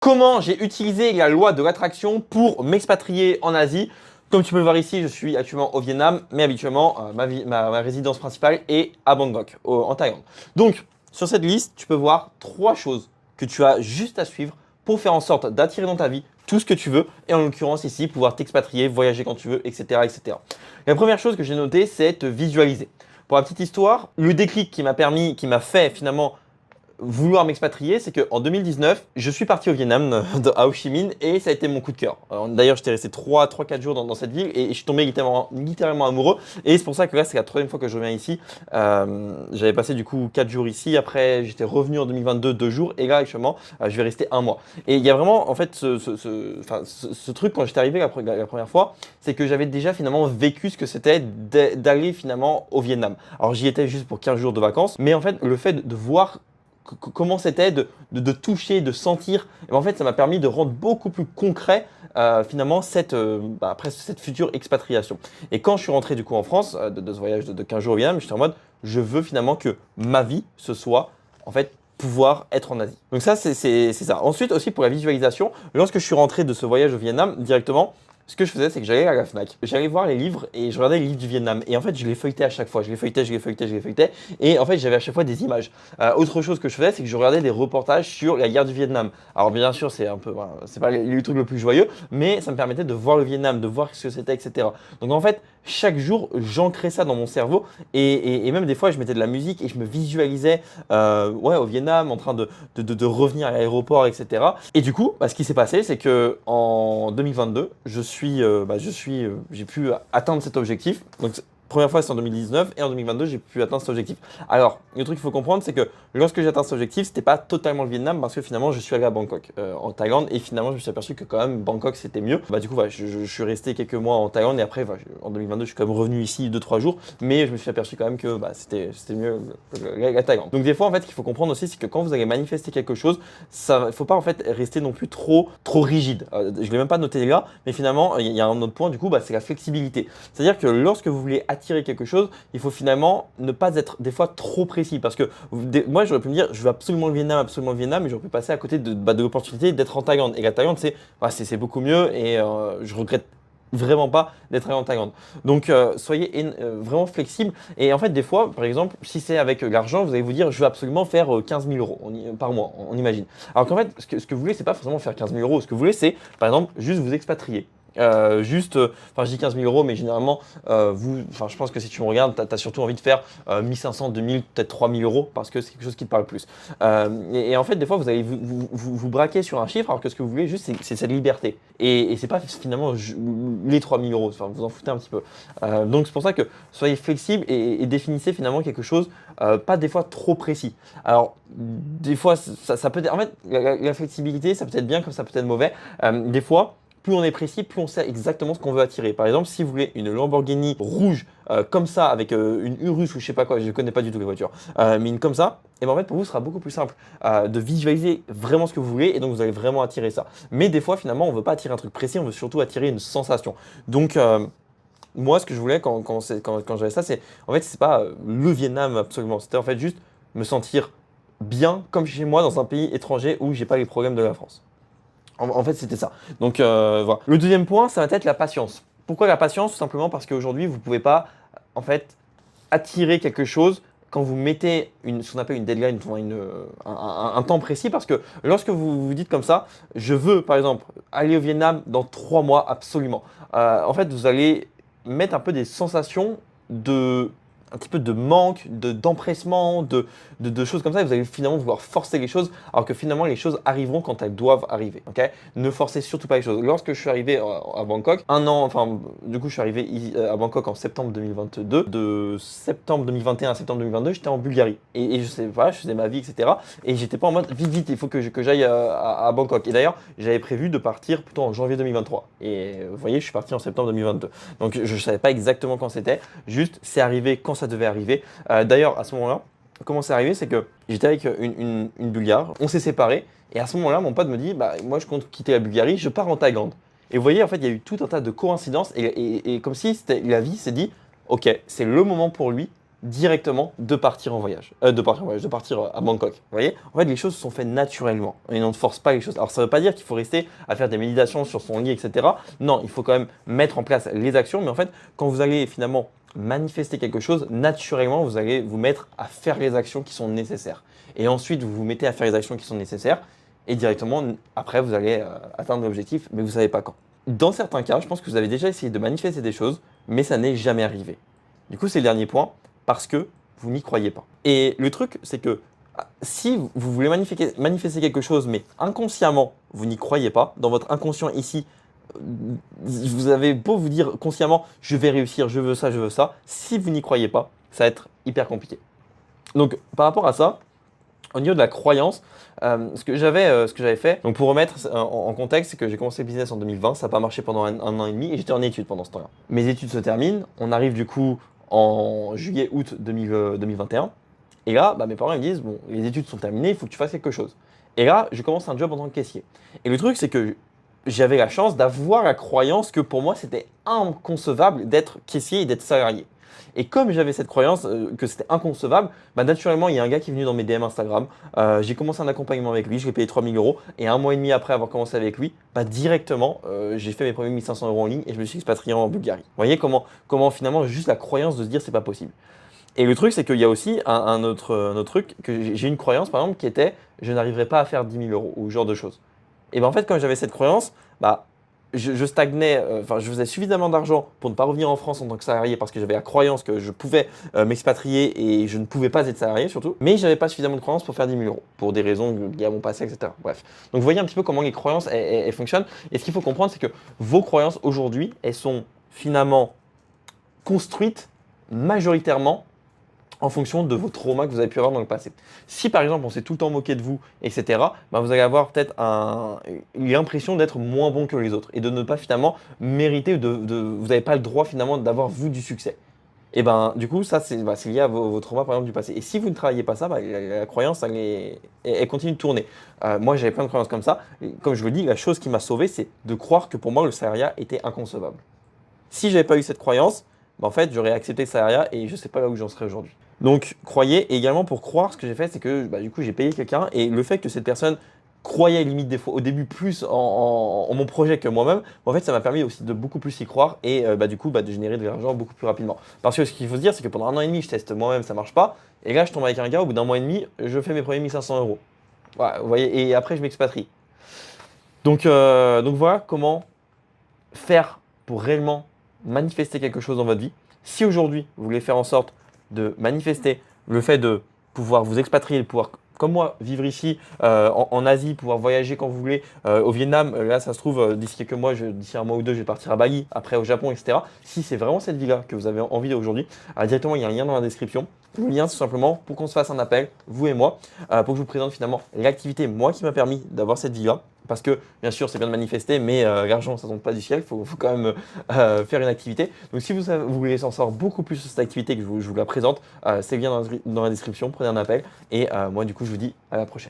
Comment j'ai utilisé la loi de l'attraction pour m'expatrier en Asie? Comme tu peux le voir ici, je suis actuellement au Vietnam, mais habituellement, ma résidence principale est à Bangkok, en Thaïlande. Donc, sur cette liste, tu peux voir trois choses que tu as juste à suivre pour faire en sorte d'attirer dans ta vie tout ce que tu veux, et en l'occurrence ici, pouvoir t'expatrier, voyager quand tu veux, etc., etc. La première chose que j'ai notée, c'est te visualiser. Pour la petite histoire, le déclic qui m'a fait finalement vouloir m'expatrier, c'est qu'en 2019, je suis parti au Vietnam, à Ho Chi Minh, et ça a été mon coup de cœur. D'ailleurs, j'étais resté 3-4 jours dans cette ville et je suis tombé littéralement amoureux. Et c'est pour ça que là, c'est la troisième fois que je reviens ici. J'avais passé du coup 4 jours ici, après j'étais revenu en 2022, 2 jours, et là, actuellement, je vais rester un mois. Et il y a vraiment, en fait, ce truc, quand j'étais arrivé la première fois, c'est que j'avais déjà finalement vécu ce que c'était d'aller finalement au Vietnam. Alors, j'y étais juste pour 15 jours de vacances, mais en fait, le fait de voir comment c'était de toucher, de sentir. Et ben, en fait, ça m'a permis de rendre beaucoup plus concret finalement après cette future expatriation. Et quand je suis rentré du coup en France, de ce voyage de 15 jours au Vietnam, j'étais en mode, je veux finalement que ma vie, ce soit en fait pouvoir être en Asie. Donc ça, c'est ça. Ensuite aussi pour la visualisation, lorsque je suis rentré de ce voyage au Vietnam directement, ce que je faisais, c'est que j'allais à la Fnac, j'allais voir les livres et je regardais les livres du Vietnam. Et en fait, je les feuilletais à chaque fois. Je les feuilletais, je les feuilletais, je les feuilletais. Et en fait, j'avais à chaque fois des images. Autre chose que je faisais, c'est que je regardais des reportages sur la guerre du Vietnam. Alors bien sûr, c'est un peu, voilà, c'est pas le truc le plus joyeux, mais ça me permettait de voir le Vietnam, de voir ce que c'était, etc. Donc en fait, chaque jour, j'ancrais ça dans mon cerveau et même des fois, je mettais de la musique et je me visualisais ouais, au Vietnam en train de revenir à l'aéroport, etc. Et du coup, ce qui s'est passé, c'est que en 2022, j'ai pu atteindre cet objectif. Donc, première fois, c'est en 2019 et en 2022, j'ai pu atteindre cet objectif. Alors, le truc qu'il faut comprendre, c'est que lorsque j'ai atteint cet objectif, c'était pas totalement le Vietnam parce que finalement, je suis allé à Bangkok, en Thaïlande, et finalement, je me suis aperçu que quand même, Bangkok, c'était mieux. Du coup, voilà, je suis resté quelques mois en Thaïlande et après, voilà, en 2022, je suis quand même revenu ici 2-3 jours, mais je me suis aperçu quand même que c'était mieux la Thaïlande. Donc, des fois, en fait, ce qu'il faut comprendre aussi, c'est que quand vous allez manifester quelque chose, il faut pas en fait rester non plus trop rigide. Je l'ai même pas noté là, mais finalement, il y a un autre point, du coup, c'est la flexibilité. C'est-à-dire que lorsque vous voulez attirer quelque chose, il faut finalement ne pas être des fois trop précis. Parce que moi, j'aurais pu me dire, je veux absolument le Vietnam, mais j'aurais pu passer à côté de l'opportunité d'être en Thaïlande. Et la Thaïlande, c'est beaucoup mieux et je regrette vraiment pas d'être allé en Thaïlande. Donc, soyez vraiment flexible. Et en fait, des fois, par exemple, si c'est avec l'argent, vous allez vous dire, je veux absolument faire 15 000 euros par mois, on imagine. Alors qu'en fait, ce que vous voulez, c'est pas forcément faire 15 000 euros. Ce que vous voulez, c'est, par exemple, juste vous expatrier. Enfin, je dis 15 000 euros, mais généralement, je pense que si tu me regardes, tu as surtout envie de faire 1500, 2000, peut-être 3000 euros parce que c'est quelque chose qui te parle plus. Et en fait, des fois, vous allez vous braquer sur un chiffre alors que ce que vous voulez juste, c'est cette liberté. Et c'est pas finalement les 3000 euros, enfin, vous en foutez un petit peu. Donc, c'est pour ça que soyez flexible et définissez finalement quelque chose, pas des fois trop précis. Alors, des fois, ça peut être. En fait, la flexibilité, ça peut être bien comme ça peut être mauvais. Des fois, plus on est précis, plus on sait exactement ce qu'on veut attirer. Par exemple, si vous voulez une Lamborghini rouge comme ça, avec une Urus ou je sais pas quoi, je ne connais pas du tout les voitures, mais une comme ça, et ben en fait pour vous, ce sera beaucoup plus simple de visualiser vraiment ce que vous voulez et donc vous allez vraiment attirer ça. Mais des fois, finalement, on ne veut pas attirer un truc précis, on veut surtout attirer une sensation. Donc, moi, ce que je voulais quand j'avais ça, c'est en fait, c'est pas le Vietnam absolument, c'était en fait juste me sentir bien comme chez moi dans un pays étranger où j'ai pas les problèmes de la France. En fait, c'était ça. Donc, voilà. Le deuxième point, ça va être la patience. Pourquoi la patience? Tout simplement parce qu'aujourd'hui, vous ne pouvez pas, en fait, attirer quelque chose quand vous mettez ce qu'on appelle une deadline, enfin un temps précis, parce que lorsque vous vous dites comme ça, je veux, par exemple, aller au Vietnam dans 3 mois, absolument. En fait, vous allez mettre un peu des sensations un petit peu de manque, d'empressement, de choses comme ça, et vous allez finalement vouloir forcer les choses, alors que finalement les choses arriveront quand elles doivent arriver. Ok, ne forcez surtout pas les choses. Lorsque je suis arrivé à Bangkok, du coup je suis arrivé à Bangkok en septembre 2022, de septembre 2021 à septembre 2022, j'étais en Bulgarie. Et je sais, voilà, je faisais ma vie, etc. Et j'étais pas en mode vite, vite, il faut que j'aille à Bangkok. Et d'ailleurs, j'avais prévu de partir plutôt en janvier 2023. Et vous voyez, je suis parti en septembre 2022. Donc je ne savais pas exactement quand c'était, juste c'est arrivé quand ça devait arriver. D'ailleurs, à ce moment-là, comment c'est arrivé, c'est que j'étais avec une Bulgare, on s'est séparés, et à ce moment-là, mon pote me dit, moi je compte quitter la Bulgarie, je pars en Thaïlande. Et vous voyez, en fait, il y a eu tout un tas de coïncidences, et comme si la vie s'est dit, ok, c'est le moment pour lui directement de partir en voyage. De partir à Bangkok. Vous voyez? En fait, les choses se sont faites naturellement et on ne force pas les choses. Alors, ça ne veut pas dire qu'il faut rester à faire des méditations sur son lit, etc. Non, il faut quand même mettre en place les actions. Mais en fait, quand vous allez finalement manifester quelque chose, naturellement, vous allez vous mettre à faire les actions qui sont nécessaires. Et ensuite, vous vous mettez à faire les actions qui sont nécessaires. Et directement, après, vous allez atteindre l'objectif, mais vous ne savez pas quand. Dans certains cas, je pense que vous avez déjà essayé de manifester des choses, mais ça n'est jamais arrivé. Du coup, c'est le dernier point, parce que vous n'y croyez pas. Et le truc, c'est que si vous voulez manifester quelque chose, mais inconsciemment, vous n'y croyez pas, dans votre inconscient ici, vous avez beau vous dire consciemment, je vais réussir, je veux ça, si vous n'y croyez pas, ça va être hyper compliqué. Donc, par rapport à ça, au niveau de la croyance, ce que j'avais fait, donc pour remettre en contexte, c'est que j'ai commencé le business en 2020, ça n'a pas marché pendant un an et demi et j'étais en études pendant ce temps-là. Mes études se terminent, on arrive du coup en juillet-août 2021 et là, mes parents ils me disent, bon, les études sont terminées, il faut que tu fasses quelque chose. Et là, je commence un job en tant que caissier. Et le truc, c'est que j'avais la chance d'avoir la croyance que pour moi, c'était inconcevable d'être caissier et d'être salarié. Et comme j'avais cette croyance que c'était inconcevable, naturellement, il y a un gars qui est venu dans mes DM Instagram. J'ai commencé un accompagnement avec lui, je l'ai payé 3 000 euros. Et un mois et demi après avoir commencé avec lui, directement, j'ai fait mes premiers 1 500 euros en ligne et je me suis expatrié en Bulgarie. Vous voyez comment finalement, juste la croyance de se dire c'est pas possible. Et le truc, c'est qu'il y a aussi un autre truc, que j'ai une croyance par exemple qui était je n'arriverai pas à faire 10 000 euros ou ce genre de choses. Et en fait, quand j'avais cette croyance, je stagnais, je faisais suffisamment d'argent pour ne pas revenir en France en tant que salarié parce que j'avais la croyance que je pouvais m'expatrier et je ne pouvais pas être salarié surtout, mais je n'avais pas suffisamment de croyances pour faire 10 000 euros pour des raisons liées à mon passé, etc. Bref. Donc vous voyez un petit peu comment les croyances elles fonctionnent. Et ce qu'il faut comprendre, c'est que vos croyances aujourd'hui, elles sont finalement construites majoritairement en fonction de vos traumas que vous avez pu avoir dans le passé. Si par exemple on s'est tout le temps moqué de vous, etc., vous allez avoir peut-être l'impression d'être moins bon que les autres et de ne pas finalement mériter, vous n'avez pas le droit finalement d'avoir vous du succès. Et du coup, ça c'est lié à vos traumas par exemple du passé. Et si vous ne travaillez pas ça, la croyance elle continue de tourner. Moi j'avais plein de croyances comme ça. Et comme je vous le dis, la chose qui m'a sauvé, c'est de croire que pour moi le salariat était inconcevable. Si j'avais pas eu cette croyance, en fait j'aurais accepté le salariat et je ne sais pas là où j'en serais aujourd'hui. Donc, croyez. Et également, pour croire, ce que j'ai fait, c'est que du coup, j'ai payé quelqu'un. Et le fait que cette personne croyait limite des fois au début plus en mon projet que moi-même, en fait, ça m'a permis aussi de beaucoup plus y croire et du coup, de générer de l'argent beaucoup plus rapidement. Parce que ce qu'il faut se dire, c'est que pendant 1 an et demi, je teste moi-même, ça marche pas. Et là, je tombe avec un gars, au bout d'un mois et demi, je fais mes premiers 1 500 euros. Voilà, vous voyez, et après, je m'expatrie. Donc voilà comment faire pour réellement manifester quelque chose dans votre vie. Si aujourd'hui, vous voulez faire en sorte de manifester le fait de pouvoir vous expatrier, de pouvoir, comme moi, vivre ici en Asie, pouvoir voyager quand vous voulez, au Vietnam, là ça se trouve, d'ici quelques mois, d'ici un mois ou deux, je vais partir à Bali, après au Japon, etc. Si c'est vraiment cette vie-là que vous avez envie aujourd'hui, directement, il y a un lien dans la description. Le lien, c'est tout simplement pour qu'on se fasse un appel, vous et moi, pour que je vous présente finalement l'activité, moi, qui m'a permis d'avoir cette vie-là. Parce que, bien sûr, c'est bien de manifester, mais l'argent, ça ne tombe pas du ciel. Il faut quand même faire une activité. Donc, si vous voulez en savoir beaucoup plus sur cette activité, que je vous la présente, c'est le lien dans la description. Prenez un appel. Et moi, du coup, je vous dis à la prochaine.